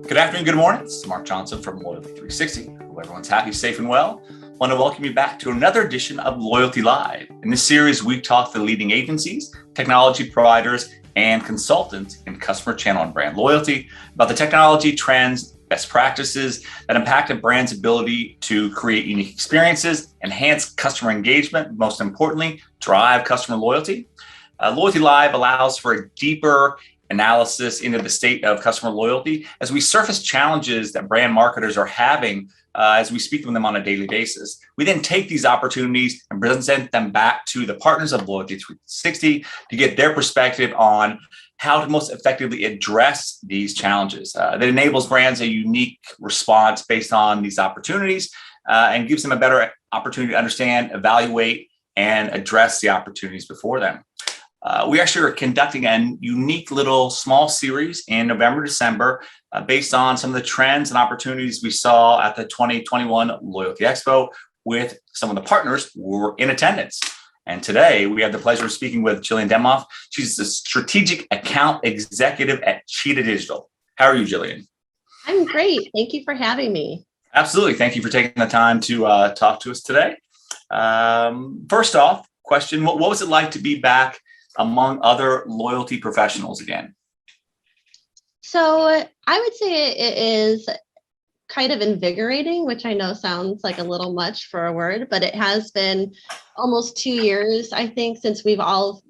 Good afternoon, good morning. This is Mark Johnson from Loyalty360. Hope everyone's happy, safe, and well. I want to welcome you back to another edition of Loyalty Live. In this series, we talk to leading agencies, technology providers, and consultants in customer channel and brand loyalty about the technology trends, best practices that impact a brand's ability to create unique experiences, enhance customer engagement, most importantly, drive customer loyalty. Loyalty Live allows for a deeper analysis into the state of customer loyalty as we surface challenges that brand marketers are having as we speak with them on a daily basis. We then take these opportunities and present them back to the partners of Loyalty360 to get their perspective on how to most effectively address these challenges. That enables brands a unique response based on these opportunities and gives them a better opportunity to understand, evaluate, and address the opportunities before them. We actually are conducting a unique little small series in November, December, based on some of the trends and opportunities we saw at the 2021 Loyalty Expo with some of the partners who were in attendance. And today we have the pleasure of speaking with Jillian Dimoff. She's the Strategic Account Executive at Cheetah Digital. How are you, Jillian? I'm great. Thank you for having me. Absolutely. Thank you for taking the time to talk to us today. First off, question, what was it like to be back among other loyalty professionals again? So I would say it is kind of invigorating, which I know sounds like a little much for a word, but it has been almost 2 years, I think, since we've all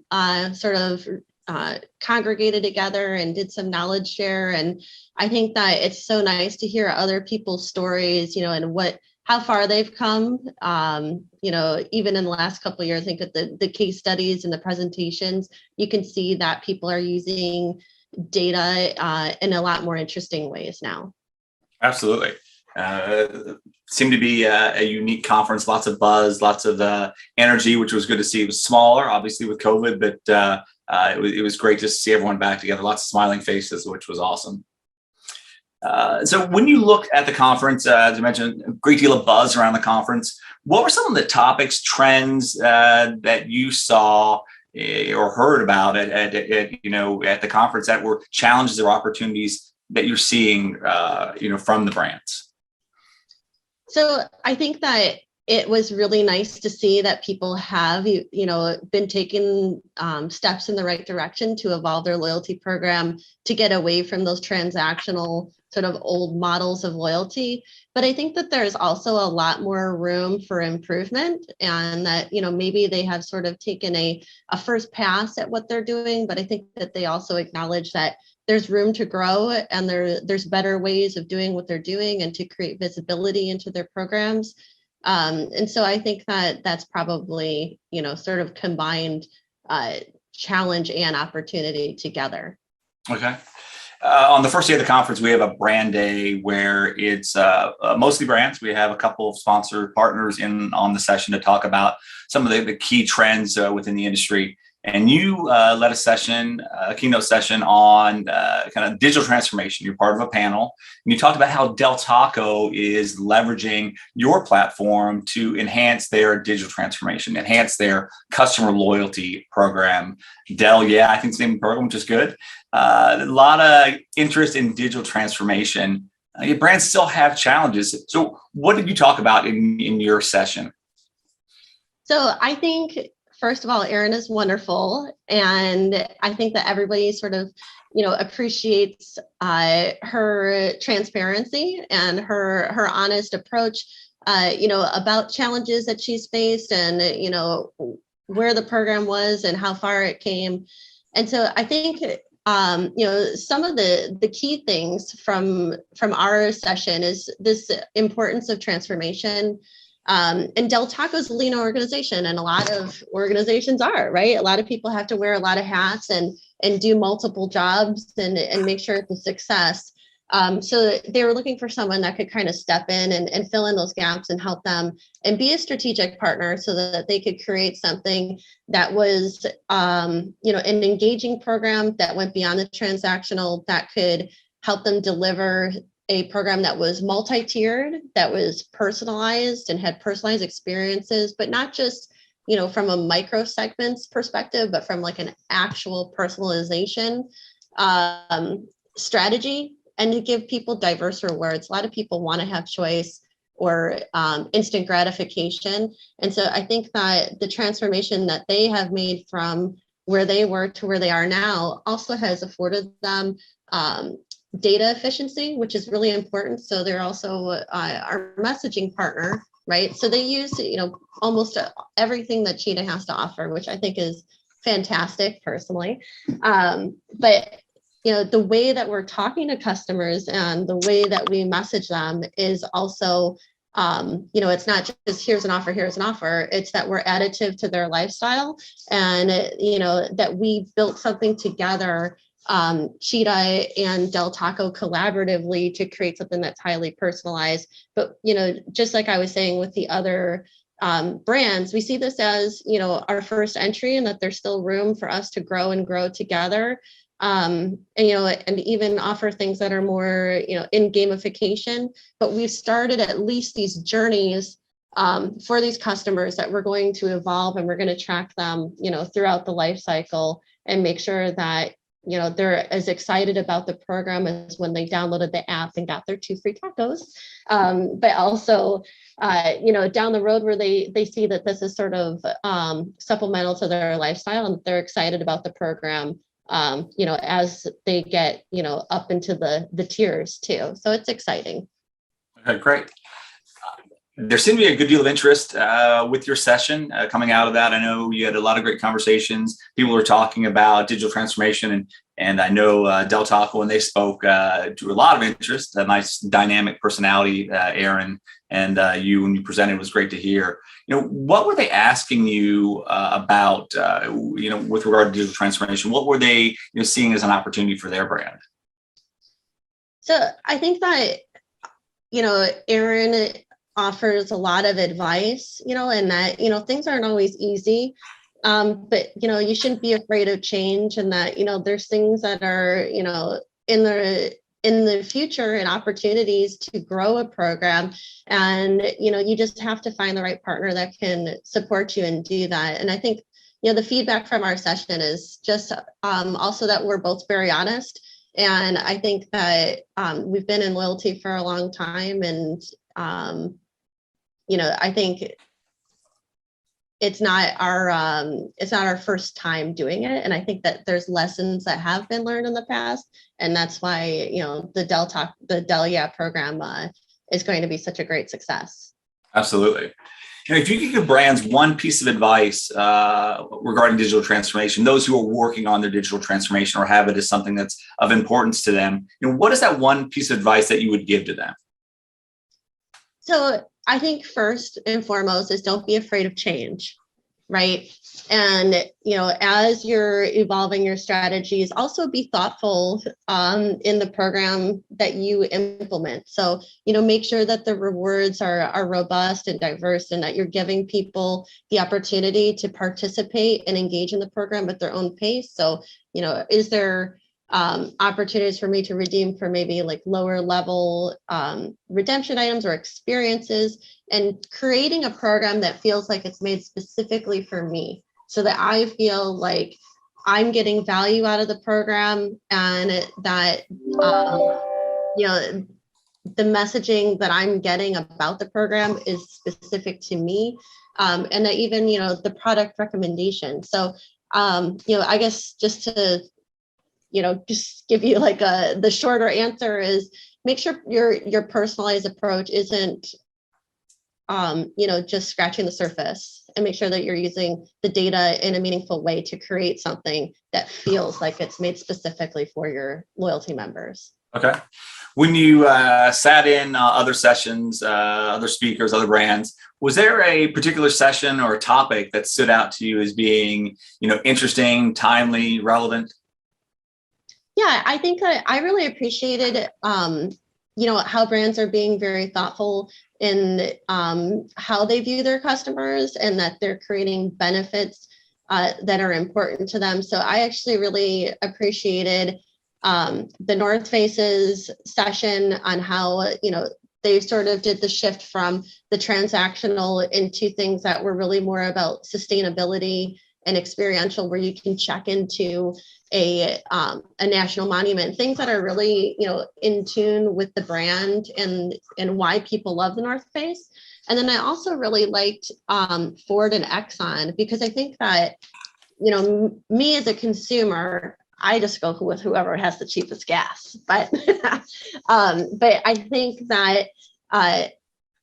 congregated together and did some knowledge share. And I think that it's so nice to hear other people's stories, and how far they've come, even in the last couple of years. I think that the case studies and the presentations, you can see that people are using data in a lot more interesting ways now. Absolutely. Seemed to be a unique conference, lots of buzz, lots of energy, which was good to see. It was smaller, obviously, with COVID, but it was great to see everyone back together, lots of smiling faces, which was awesome. So when you look at the conference, as I mentioned, a great deal of buzz around the conference. What were some of the topics, trends that you saw or heard about at the conference that were challenges or opportunities that you're seeing, from the brands? So I think that it was really nice to see that people have, been taking steps in the right direction to evolve their loyalty program to get away from those transactional sort of old models of loyalty. But I think that there's also a lot more room for improvement, and that, maybe they have sort of taken a first pass at what they're doing, but I think that they also acknowledge that there's room to grow, and there's better ways of doing what they're doing and to create visibility into their programs. And so I think that that's probably, sort of combined challenge and opportunity together. Okay. On the first day of the conference, we have a brand day where it's mostly brands. We have a couple of sponsored partners on the session to talk about some of the key trends within the industry. And you led a keynote session on kind of digital transformation. You're part of a panel, and you talked about how Del Taco is leveraging your platform to enhance their digital transformation, enhance their customer loyalty program. Del, I think it's the name of the program, which is good. A lot of interest in digital transformation. Your brands still have challenges. So what did you talk about in your session? So I think, first of all, Erin is wonderful. And I think that everybody sort of, appreciates her transparency and her honest approach, about challenges that she's faced and, where the program was and how far it came. And so I think, some of the key things from our session is this importance of transformation. And Del Taco's a lean organization, and a lot of organizations are, right? A lot of people have to wear a lot of hats and do multiple jobs and make sure it's a success. So they were looking for someone that could kind of step in and fill in those gaps and help them and be a strategic partner so that they could create something that was, an engaging program that went beyond the transactional, that could help them deliver a program that was multi-tiered, that was personalized and had personalized experiences, but not just, from a micro segments perspective, but from like an actual personalization strategy. and to give people diverse rewards. A lot of people want to have choice or instant gratification. And so I think that the transformation that they have made from where they were to where they are now also has afforded them data efficiency, which is really important. So they're also our messaging partner, right? So they use, almost everything that Cheetah has to offer, which I think is fantastic personally. But the way that we're talking to customers and the way that we message them is also, it's not just here's an offer. It's that we're additive to their lifestyle, and, that we built something together, Cheetah and Del Taco collaboratively, to create something that's highly personalized. But, just like I was saying with the other brands, we see this as, our first entry, and that there's still room for us to grow and grow together. And even offer things that are more, in gamification. But we've started at least these journeys for these customers that we're going to evolve, and we're going to track them, throughout the life cycle, and make sure that, they're as excited about the program as when they downloaded the app and got their 2 free tacos. But also, down the road where they see that this is sort of supplemental to their lifestyle, and they're excited about the program, as they get, up into the tiers too. So it's exciting. Okay, great. There seemed to be a good deal of interest with your session coming out of that. I know you had a lot of great conversations. People were talking about digital transformation, and I know Del Taco, when they spoke, drew a lot of interest. A nice dynamic personality, Aaron, and you, when you presented, was great to hear. What were they asking you about, with regard to digital transformation? What were they seeing as an opportunity for their brand? So I think that, Aaron offers a lot of advice, and that, things aren't always easy. But, you shouldn't be afraid of change, and that, there's things that are, in the future and opportunities to grow a program. And, you just have to find the right partner that can support you and do that. And I think, the feedback from our session is just also that we're both very honest. And I think that we've been in loyalty for a long time, and, I think it's not our first time doing it. And I think that there's lessons that have been learned in the past. And that's why, the Del Yeah program is going to be such a great success. Absolutely. If you could give brands one piece of advice regarding digital transformation, those who are working on their digital transformation or have it as something that's of importance to them, what is that one piece of advice that you would give to them? So I think first and foremost is don't be afraid of change, right? And, as you're evolving your strategies, also be thoughtful in the program that you implement. So, make sure that the rewards are robust and diverse, and that you're giving people the opportunity to participate and engage in the program at their own pace. So, is there opportunities for me to redeem for maybe like lower level redemption items or experiences, and creating a program that feels like it's made specifically for me, so that I feel like I'm getting value out of the program, and that the messaging that I'm getting about the program is specific to me, and that even the product recommendation. So I guess just to just give you like the shorter answer is make sure your personalized approach isn't, just scratching the surface, and make sure that you're using the data in a meaningful way to create something that feels like it's made specifically for your loyalty members. Okay. When you sat in other sessions, other speakers, other brands, was there a particular session or a topic that stood out to you as being, interesting, timely, relevant? Yeah, I think I really appreciated, how brands are being very thoughtful in how they view their customers, and that they're creating benefits that are important to them. So I actually really appreciated the North Face's session on how, they sort of did the shift from the transactional into things that were really more about sustainability and experiential, where you can check into a national monument, things that are really, in tune with the brand and why people love the North Face. And then I also really liked Ford and Exxon, because I think that, me as a consumer, I just go with whoever has the cheapest gas. But but I think that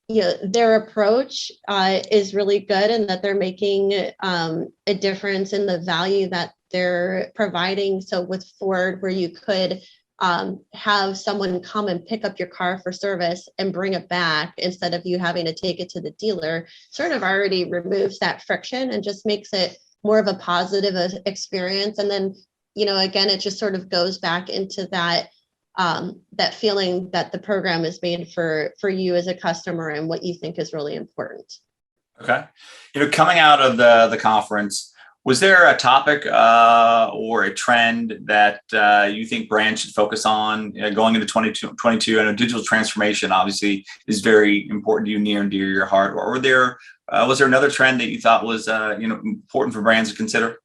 their approach is really good, and that they're making a difference in the value that they're providing. So with Ford, where you could have someone come and pick up your car for service and bring it back instead of you having to take it to the dealer, sort of already removes that friction and just makes it more of a positive experience. And then, again, it just sort of goes back into that that feeling that the program is made for you as a customer and what you think is really important. Okay. Coming out of the conference, was there a topic or a trend that you think brands should focus on going into 2022? I know digital transformation obviously is very important to you, near and dear to your heart. Or was there another trend that you thought was important for brands to consider?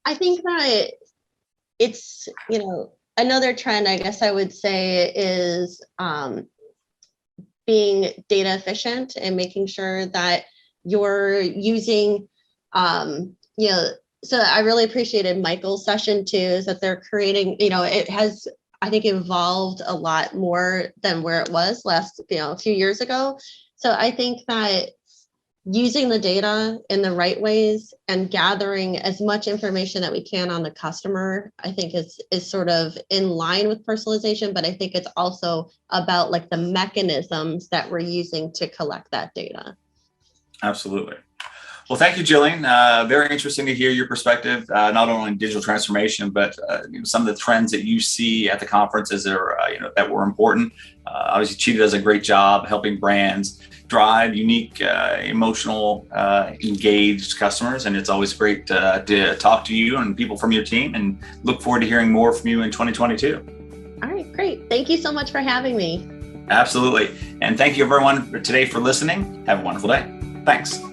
I think that it's, another trend, I guess I would say, is being data efficient and making sure that you're using, so I really appreciated Michael's session too, is that they're creating, it has, I think, evolved a lot more than where it was a few years ago. So I think that using the data in the right ways and gathering as much information that we can on the customer, I think is sort of in line with personalization, but I think it's also about like the mechanisms that we're using to collect that data. Absolutely. Well, thank you, Jillian. Very interesting to hear your perspective, not only on digital transformation, but some of the trends that you see at the conferences that were important. Obviously, Cheetah does a great job helping brands drive unique, emotional, engaged customers, and it's always great to talk to you and people from your team. And look forward to hearing more from you in 2022. All right, great. Thank you so much for having me. Absolutely, and thank you everyone today for listening. Have a wonderful day. Thanks.